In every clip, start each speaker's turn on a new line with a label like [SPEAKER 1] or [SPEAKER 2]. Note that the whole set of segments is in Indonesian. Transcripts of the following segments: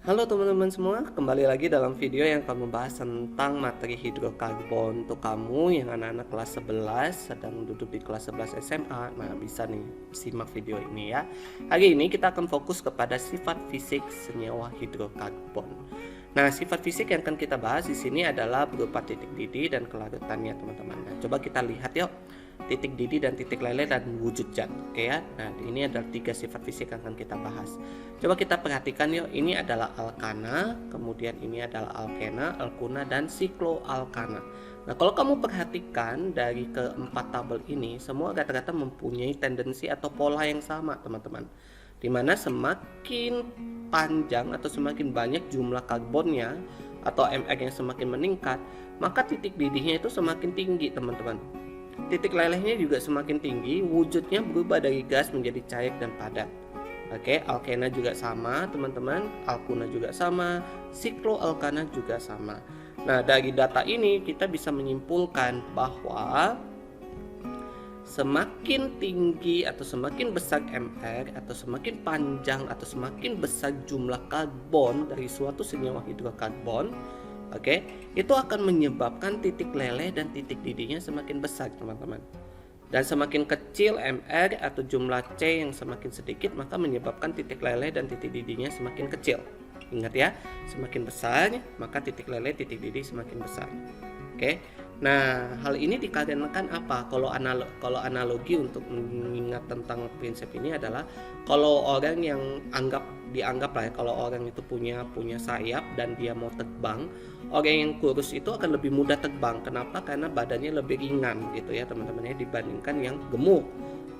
[SPEAKER 1] Halo teman-teman semua, kembali lagi dalam video yang akan membahas tentang materi hidrokarbon. Untuk kamu yang anak-anak kelas 11 sedang duduk di kelas 11 SMA, nah bisa nih simak video ini ya. Hari ini kita akan fokus kepada sifat fisik senyawa hidrokarbon. Nah, sifat fisik yang akan kita bahas di sini adalah berupa titik didih dan kelarutannya teman-teman. Nah, coba kita lihat yuk. Titik didih dan titik leleh dan wujud zat. Oke ya. Nah, ini adalah 3 sifat fisik yang akan kita bahas. Coba kita perhatikan yuk. Ini adalah alkana, kemudian ini adalah alkena, alkuna dan sikloalkana. Nah, kalau kamu perhatikan dari keempat tabel ini, semua rata-rata mempunyai tendensi atau pola yang sama, teman-teman. Dimana semakin panjang atau semakin banyak jumlah karbonnya atau Mr yang semakin meningkat, maka titik didihnya itu semakin tinggi, teman-teman. Titik lelehnya juga semakin tinggi, wujudnya berubah dari gas menjadi cair dan padat. Oke, alkena juga sama, teman-teman. Alkuna juga sama, sikloalkana juga sama. Nah, dari data ini kita bisa menyimpulkan bahwa semakin tinggi atau semakin besar Mr atau semakin panjang atau semakin besar jumlah karbon dari suatu senyawa hidrokarbon, oke, itu akan menyebabkan titik leleh dan titik didihnya semakin besar, teman-teman. Dan semakin kecil Mr atau jumlah C yang semakin sedikit, maka menyebabkan titik leleh dan titik didihnya semakin kecil. Ingat ya, semakin besar maka titik leleh, titik didih semakin besar. Oke. Nah, hal ini dikarenakan apa? Kalau analogi untuk mengingat tentang prinsip ini adalah kalau orang yang dianggap lah ya, kalau orang itu punya sayap dan dia mau terbang, orang yang kurus itu akan lebih mudah terbang. Kenapa? Karena badannya lebih ringan gitu ya, teman-teman ya, dibandingkan yang gemuk.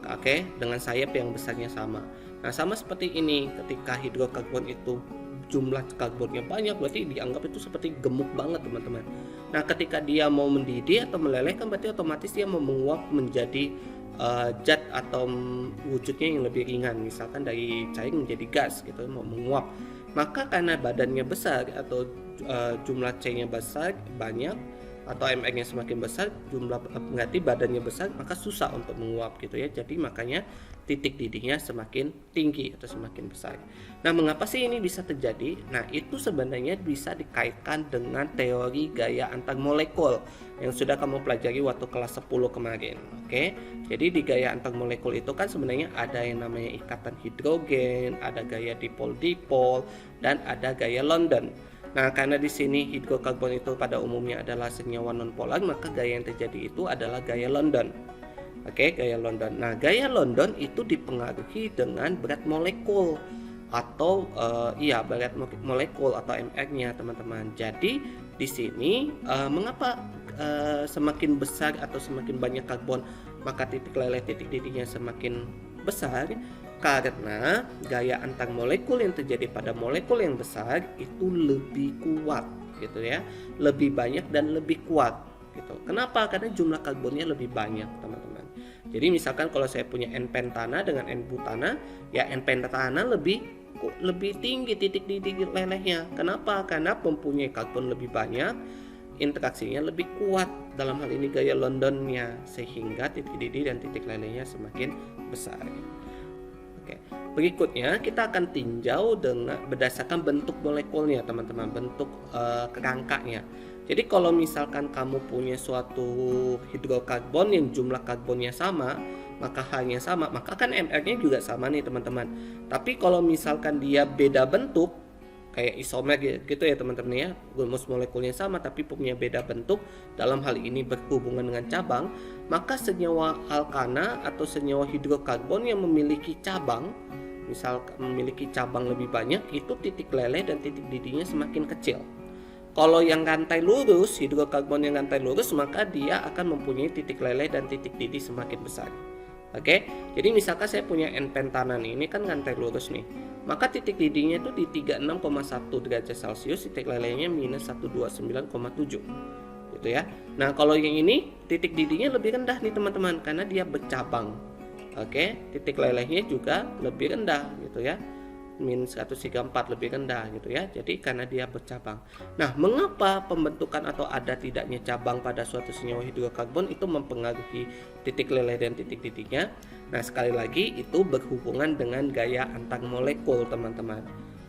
[SPEAKER 1] Oke, dengan sayap yang besarnya sama. Nah, sama seperti ini, ketika hidrokarbon itu jumlah karbonnya banyak, berarti dianggap itu seperti gemuk banget, teman-teman. Nah, ketika dia mau mendidih atau meleleh kan berarti otomatis dia mau menguap menjadi zat atau wujudnya yang lebih ringan, misalkan dari cair menjadi gas gitu, mau menguap. Maka karena badannya besar atau jumlah C-nya besar, banyak, atau Mr-nya semakin besar, berarti badannya besar, maka susah untuk menguap gitu ya. Jadi makanya titik didihnya semakin tinggi atau semakin besar. Nah, mengapa sih ini bisa terjadi? Nah, itu sebenarnya bisa dikaitkan dengan teori gaya antar molekul yang sudah kamu pelajari waktu kelas 10 kemarin. Oke. Jadi di gaya antar molekul itu kan sebenarnya ada yang namanya ikatan hidrogen, ada gaya dipol-dipol, dan ada gaya London. Nah, karena di sini hidrokarbon itu pada umumnya adalah senyawa nonpolar, maka gaya yang terjadi itu adalah gaya London. Oke, gaya London. Nah, gaya London itu dipengaruhi dengan berat molekul atau berat molekul atau Mr-nya, teman-teman. Jadi di sini mengapa semakin besar atau semakin banyak karbon maka titik leleh, titik didihnya semakin besar? Karena gaya antar molekul yang terjadi pada molekul yang besar itu lebih kuat gitu ya, lebih banyak dan lebih kuat gitu. Kenapa? Karena jumlah karbonnya lebih banyak, teman-teman. Jadi misalkan kalau saya punya N-pentana dengan N-butana, ya N-pentana lebih tinggi titik didih lelehnya. Kenapa? Karena mempunyai karbon lebih banyak, interaksinya lebih kuat, dalam hal ini gaya Londonnya, sehingga titik didih dan titik lelehnya semakin besar. Oke. Berikutnya kita akan tinjau dengan berdasarkan bentuk molekulnya, teman-teman, bentuk kerangkanya. Jadi kalau misalkan kamu punya suatu hidrokarbon yang jumlah karbonnya sama, maka H-nya sama, maka kan Mr-nya juga sama nih, teman-teman. Tapi kalau misalkan dia beda bentuk, kayak isomer gitu ya, teman-teman ya, rumus molekulnya sama tapi punya beda bentuk, dalam hal ini berhubungan dengan cabang, maka senyawa alkana atau senyawa hidrokarbon yang memiliki cabang, misal memiliki cabang lebih banyak, itu titik leleh dan titik didihnya semakin kecil. Kalau yang rantai lurus, hidrokarbon yang rantai lurus, maka dia akan mempunyai titik leleh dan titik didih semakin besar. Oke, jadi misalkan saya punya N-pentana ini kan rantai lurus nih, maka titik didihnya itu di 36,1 derajat Celcius, titik lelehnya minus 129,7 gitu ya. Nah, kalau yang ini titik didihnya lebih rendah nih, teman-teman, karena dia bercabang. Oke, titik lelehnya juga lebih rendah gitu ya, minus 134, lebih rendah gitu ya. Jadi karena dia bercabang. Nah, mengapa pembentukan atau ada tidaknya cabang pada suatu senyawa hidrokarbon itu mempengaruhi titik leleh dan titik didihnya? Nah, sekali lagi itu berhubungan dengan gaya antar molekul, teman-teman.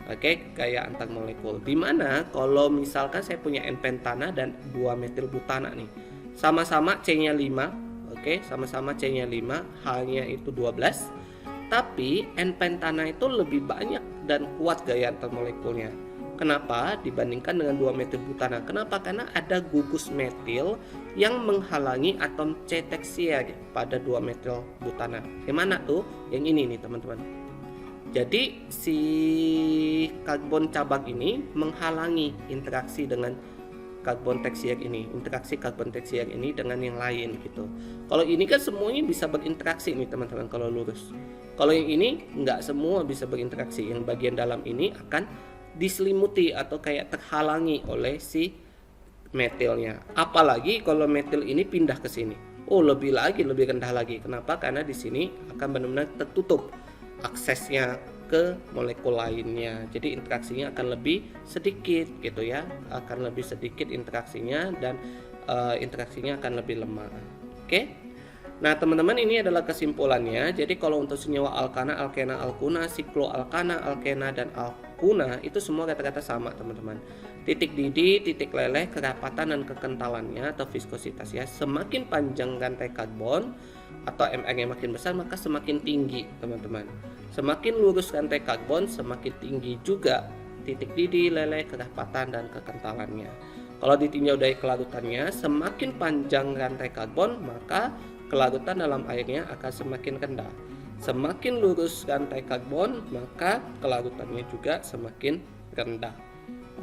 [SPEAKER 1] Oke, gaya antar molekul. Dimana kalau misalkan saya punya N-pentana dan 2-metilbutana nih, sama-sama C-nya 5, oke, sama-sama C-nya 5, H-nya itu 12, tapi N-pentana itu lebih banyak dan kuat gaya antar molekulnya. Kenapa? Dibandingkan dengan 2-metilbutana. Kenapa? Karena ada gugus metil yang menghalangi atom C tersier pada 2-metilbutana. Yang mana tuh? Yang ini nih teman-teman. Jadi si karbon cabang ini menghalangi interaksi dengan karbon tersier ini, interaksi karbon tersier ini dengan yang lain gitu. Kalau ini kan semuanya bisa berinteraksi nih teman-teman kalau lurus. Kalau yang ini nggak semua bisa berinteraksi. Yang bagian dalam ini akan diselimuti atau kayak terhalangi oleh si metilnya. Apalagi kalau metil ini pindah ke sini. Oh, lebih rendah lagi. Kenapa? Karena di sini akan benar-benar tertutup aksesnya ke molekul lainnya. Jadi interaksinya akan lebih sedikit gitu ya. Akan lebih sedikit interaksinya dan interaksinya akan lebih lemah. Oke? Nah, teman-teman, ini adalah kesimpulannya. Jadi kalau untuk senyawa alkana, alkena, alkuna, sikloalkana, alkena, dan alkuna itu semua kata-kata sama, teman-teman. Titik didih, titik leleh, kerapatan dan kekentalannya atau viskositas ya. Semakin panjang rantai karbon atau MR-nya makin besar, maka semakin tinggi, teman-teman. Semakin lurus rantai karbon, semakin tinggi juga titik didih, leleh, kerapatan, dan kekentalannya. Kalau ditinjau dari kelarutannya, semakin panjang rantai karbon, maka kelarutan dalam airnya akan semakin rendah. Semakin lurus rantai karbon, maka kelarutannya juga semakin rendah.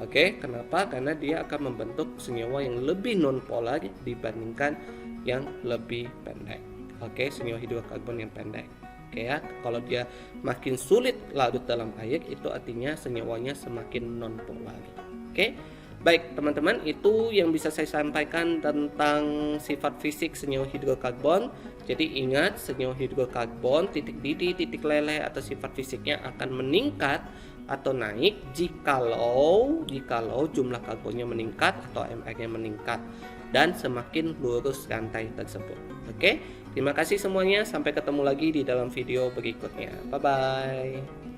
[SPEAKER 1] Oke, kenapa? Karena dia akan membentuk senyawa yang lebih nonpolar dibandingkan yang lebih pendek. Oke, senyawa hidrokarbon yang pendek. Oke ya, kalau dia makin sulit larut dalam air, itu artinya senyawanya semakin nonpolar. Oke. Baik teman-teman, itu yang bisa saya sampaikan tentang sifat fisik senyawa hidrokarbon. Jadi ingat, senyawa hidrokarbon titik didih, titik leleh atau sifat fisiknya akan meningkat atau naik jikalau jumlah karbonnya meningkat atau MR-nya meningkat dan semakin lurus rantai tersebut. Oke, terima kasih semuanya, sampai ketemu lagi di dalam video berikutnya. Bye bye.